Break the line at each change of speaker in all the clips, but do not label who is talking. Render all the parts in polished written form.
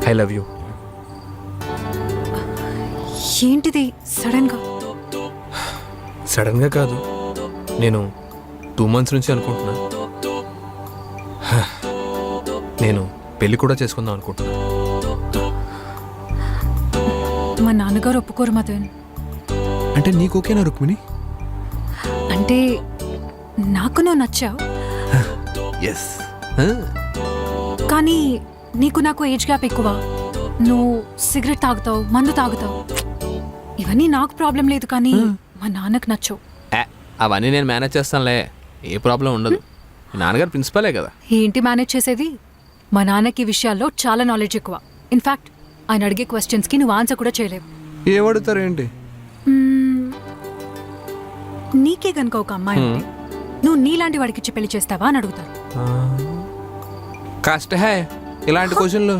I love you.
ఏంటిది సడన్గా?
సడన్గా కాదు, నేను 2 months నుంచి అనుకుంటున్నా. నేను పెళ్లి కూడా చేసుకుందాం అనుకుంటున్నా.
మా నాన్నగారు ఒప్పుకోరు మదన్.
అంటే నీకు ఓకేనా రుక్మిణి?
అంటే నాకు నువ్వు నచ్చావు,
ఎస్.
కానీ నీకు నాకు ఏజ్ గ్యాప్ ఎక్కువ. నువ్వు సిగరెట్ తాగుతావు, మందు తాగుతావు. ఇవన్నీ నాకు ప్రాబ్లం లేదు, కానీ మా నాన్నకు నచ్చవు.
అవన్నీ నేను మేనేజ్ చేస్తానులే, ఏ ప్రాబ్లం ఉండదు. నాన్నగారు ప్రిన్సిపలే కదా.
ఏంటి మేనేజ్ చేసేది? మా నాన్నకి ఈ విషయాల్లో చాలా నాలెడ్జ్ ఎక్కువ. ఇన్ఫాక్ట్ ఆయన అడిగే క్వశ్చన్స్కి నువ్వు ఆన్సర్ కూడా చేయలేవు.
ఏమడుగుతారు ఏంటి?
నీకే గనుక ఒక అమ్మాయి ఉంటే నువ్వు నీలాంటి వాడికి ఇచ్చి పెళ్లి చేస్తావా అని అడుగుతారు.
కష్టమే ఇలాంటి క్వశ్చన్లు.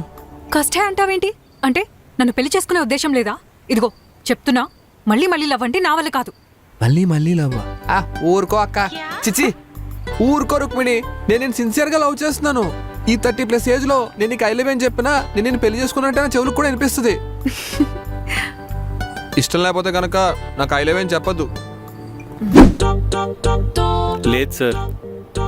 కష్టే అంటావేంటి? అంటే నన్ను పెళ్లి చేసుకునే ఉద్దేశం లేదా? ఇదిగో చెప్తున్నా, మళ్ళీ మళ్ళీ లవ్ అంటే నా వల్ల కాదు.
మళ్ళీ లవ్వా? ఊరుకో అక్క, చిచి ఊరుకో రుక్మిణి. నేను సిన్సియర్గా లవ్ చేస్తున్నాను. ఈ 30+ ఏజ్లో నేను నీకు ఐ లవ్ అని చెప్పినా నేను పెళ్లి చేసుకున్నట్టే నా చెవులకు కూడా అనిపిస్తుంది. ఇష్టం లేకపోతే కనుక నాకు ఐ లవ్ అని చెప్పొద్దు.
లేదు సార్,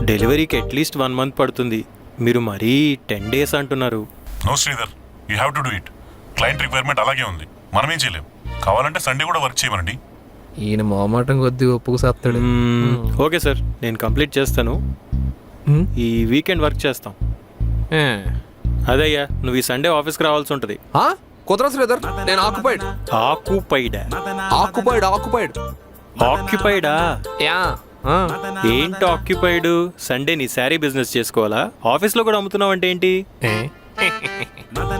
డెలివరీకి అట్లీస్ట్ 1 month పడుతుంది. మీరు మరీ 10 days అంటున్నారు.
No Sridhar, you have to do it. Client requirement అలాగే ఉంది, మనమేం చేయలేం. కావాలంటే సండే కూడా వర్క్ చేయమనండి.
ఈయన మొహమాటం కొద్ది ఒప్పుకు సాస్తాడు.
ఓకే సార్, నేను కంప్లీట్ చేస్తాను. ఈ వీకెండ్ వర్క్ చేస్తాం. అదయ్యా, నువ్వు ఈ సండే ఆఫీస్కి రావాల్సి ఉంటుంది.
కుదరదు శ్రీధర్, నేను ఆక్యుపైడ్.
ఆక్యుపైడా? ఏంటి ఆక్యుపైడ్? సండే నీ శారీ బిజినెస్ చేసుకోవాలా? ఆఫీస్లో కూడా అమ్ముతున్నావు అంటే ఏంటి?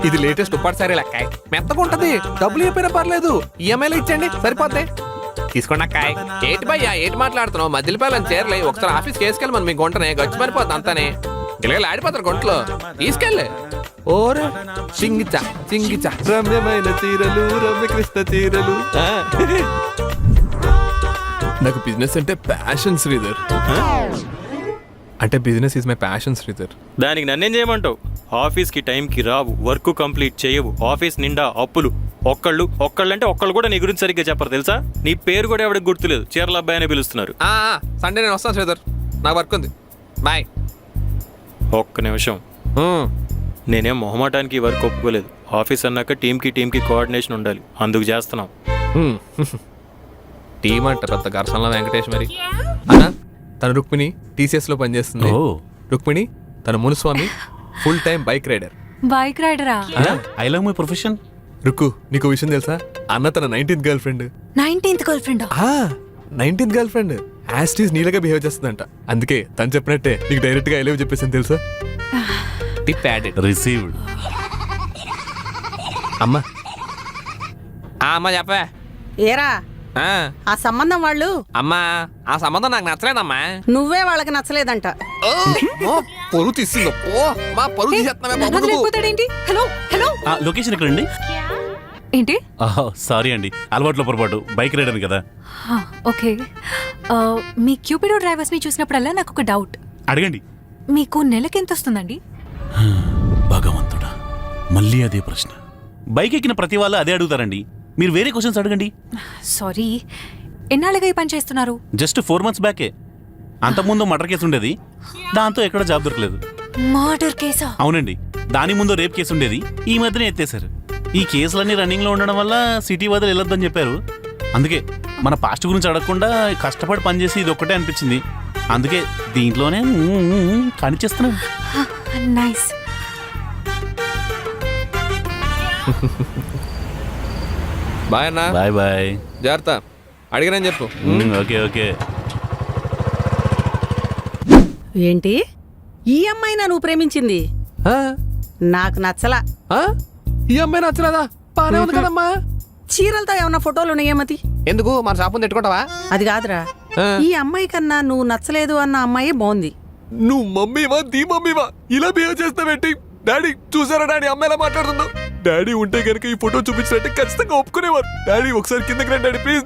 ఇది లేటెస్ట్ ఉప్పాడు సారీ లెక్క, మెత్తగా ఉంటది. డబ్బులు చెప్పినా పర్లేదు, ఈఎంఐలో ఇచ్చండి సరిపోద్ది. తీసుకోండి అక్కాయ్. ఏటి భయ్యా, ఏటి మాట్లాడుతున్నావు? మధ్యలో పిల్లలు చేరలే. ఒకసారి ఆఫీస్కి వేసుకెళ్ళి మనం మీ గుంటనే గచ్చి మరిపోద్ది అంతానే. ఇలా ఆడిపోతారు గుంటలో, తీసుకెళ్ళి. ఓరే చింగిచా చింగిచా, రమ్యమైన చీరలు, రమ్యకృష్ణ చీరలు. నాకు బిజినెస్ అంటే ప్యాషన్ శ్రీధర్. అంటే business is my passion Sridhar.
దానికి నన్నేం చేయమంటావు? ఆఫీస్కి టైంకి రావు, వర్క్ కంప్లీట్ చేయవు, ఆఫీస్ నిండా అప్పులు. ఒక్కళ్ళంటే ఒక్కళ్ళు కూడా నీ గురించి సరిగ్గా చెప్పరు తెలుసా? నీ పేరు కూడా ఎవరికి గుర్తులేదు, చీరల అబ్బాయి అనే పిలుస్తున్నారు.
సండే నేను వస్తాను శ్రీధర్, నాకు వర్క్ ఉంది. బాయ్.
ఒక్క నిమిషం, నేనేం మొహమాటానికి వర్క్ ఒప్పుకోలేదు. ఆఫీస్ అన్నాక టీంకి కోఆర్డినేషన్ ఉండాలి, అందుకు చేస్తున్నాం.
టీం అంట పెద్ద ఘర్షణలో వెంకటేష్. మరి అన్నా, తన రుక్మిణి TCS లో పనిచేస్తుంది. రుక్మిణి తన Munuswamy full time bike rider.
Bike రైడరా?
I love my profession.
Rukku, నీకు విషయం తెలుసా? అన్న తన 19th girlfriend.
19th girlfriend?
19th girlfriend యాస్టీస్ నీళ్ళగా బిహేవ్ చేస్తుందంట. అందుకే తను చెప్పినట్టే నీకు డైరెక్ట్ గా ఐ లవ్ చెప్పేసింది తెలుసా? Tip added.
రిసీవ్డ్.
అమ్మా అమ్మా చెప్పా.
ఏరా ఆ సంబంధం వాళ్ళు?
అమ్మా ఆ సంబంధం నాకు నచ్చలేదమ్మా.
నువ్వే వాళ్ళకి నచ్చలేదంట.
పొరుగు తీసిందో మా పొరుగు
తీసేస్తున్నావేంటి? హలో హలో,
లొకేషన్ ఎక్కడండి?
ఏంటి?
సారీ అండి, అలవాట్లో పొరపాటు. బైక్ రైడర్ కదా.
ఓకే. మీ క్యూపిడో డ్రైవర్స్ ని చూసినప్పుడల్లా నాకు ఒక డౌట్.
అడగండి.
మీకు నెలకి ఎంత వస్తుందండి?
భగవంతుడా, మళ్ళీ అదే ప్రశ్న. బైక్ ఎక్కిన ప్రతి వాళ్ళు అదే అడుగుతారండి. మీరు వేరే క్వశ్చన్స్ అడగండి.
సారీ, ఎన్నాళ్ళుగా ఈ పని చేస్తున్నారు?
Just 4 months బ్యాకే. అంతకుముందు మర్డర్ కేసు ఉండేది, దాంతో ఎక్కడ జాబ్ దొరకలేదు.
మర్డర్ కేసా?
అవునండి, దాని ముందు రేప్ కేసు ఉండేది, ఈ మధ్యనే ఎత్తేశారు. ఈ కేసులన్నీ రన్నింగ్ లో ఉండడం వల్ల సిటీ వదిలి వెళ్ళొద్దని చెప్పారు. అందుకే మన పాస్ట్ గురించి అడగకుండా కష్టపడి పనిచేసి ఇది ఒక్కటే అనిపించింది. అందుకే దీంట్లోనే కానిచ్చేస్తున్నాను.
నైస్.
బాయ్ అన్నా.
Bye bye.
జాగ్రత్త, అడిగినని చెప్పు.
ఓకే.
ఏంటి ఈ అమ్మాయినా నువ్వు ప్రేమించింది? నాకు నచ్చలా.
ఈ అమ్మాయి నచ్చలేదా? బానే ఉంది కదమ్మా.
చీరలతో ఏమన్నా ఫోటోలు ఉన్నాయేమతి?
ఎందుకు మన షాపుని తెట్టుకుంటావా?
అది కాదురా, ఈ అమ్మాయి కన్నా నువ్వు నచ్చలేదు అన్న అమ్మాయి బాగుంది.
నువ్వు మమ్మీవా దీ మమ్మీవా ఇలా బిహేవ్ చేస్తావేంటి? డాడీ చూసారా డాడీ అమ్మాయి ఎలా మాట్లాడుతుందో? డాడీ ఉంటే కనుక ఈ ఫోటో చూపించినట్టే ఖచ్చితంగా ఒప్పుకునేవారు. డాడీ ఒకసారి కిందకి రండి డాడీ ప్లీజ్.